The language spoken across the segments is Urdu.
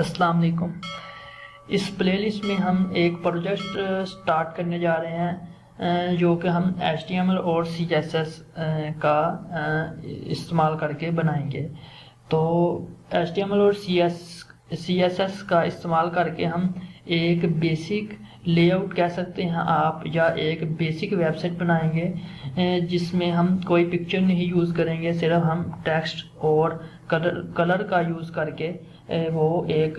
السلام علیکم۔ اس پلے لسٹ میں ہم ایک پروجیکٹ سٹارٹ کرنے جا رہے ہیں جو کہ ہم HTML اور CSS کا استعمال کر کے بنائیں گے۔ تو HTML اور CSS کا استعمال کر کے ہم ایک بیسک لے آؤٹ کہہ سکتے ہیں آپ، یا ایک بیسک ویب سائٹ بنائیں گے جس میں ہم کوئی پکچر نہیں یوز کریں گے، صرف ہم ٹیکسٹ اور کلر کا یوز کر کے وہ ایک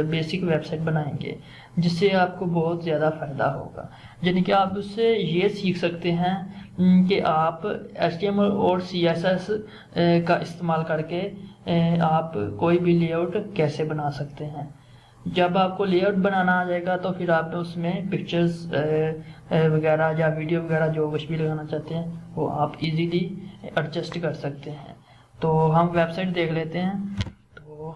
بیسک ویب سائٹ بنائیں گے، جس سے آپ کو بہت زیادہ فائدہ ہوگا۔ یعنی کہ آپ اس سے یہ سیکھ سکتے ہیں کہ آپ HTML اور CSS کا استعمال کر کے آپ کوئی بھی لے آؤٹ کیسے بنا سکتے ہیں۔ جب آپ کو لے آؤٹ بنانا آ جائے گا تو پھر آپ اس میں پکچرز وغیرہ یا ویڈیو وغیرہ جو کچھ بھی لگانا چاہتے ہیں وہ آپ ایزیلی ایڈجسٹ کر سکتے ہیں۔ تو ہم ویب سائٹ دیکھ لیتے ہیں۔ تو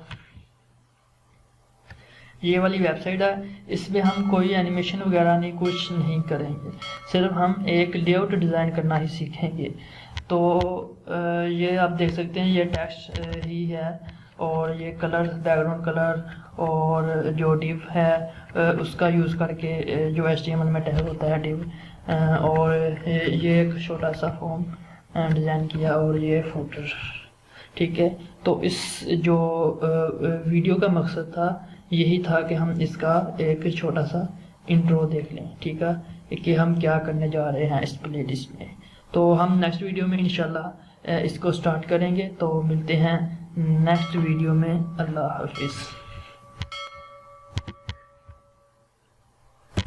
یہ والی ویب سائٹ ہے، اس میں ہم کوئی اینیمیشن وغیرہ نہیں، کچھ نہیں کریں گے، صرف ہم ایک لے آؤٹ ڈیزائن کرنا ہی سیکھیں گے۔ تو یہ آپ دیکھ سکتے ہیں، یہ ٹیکسٹ ہی ہے اور یہ کلر، بیک گراؤنڈ کلر اور جو ڈیو ہے اس کا یوز کر کے جو HTML میں ٹیگ ہوتا ہے ڈیو، اور یہ ایک چھوٹا سا فارم ڈیزائن کیا اور یہ فوٹر، ٹھیک ہے۔ تو اس جو ویڈیو کا مقصد تھا یہی تھا کہ ہم اس کا ایک چھوٹا سا انٹرو دیکھ لیں، ٹھیک ہے، کہ ہم کیا کرنے جا رہے ہیں اس پلے لسٹ میں۔ تو ہم نیکسٹ ویڈیو میں انشاءاللہ اس کو سٹارٹ کریں گے۔ تو ملتے ہیں نیکسٹ ویڈیو میں۔ اللہ حافظ۔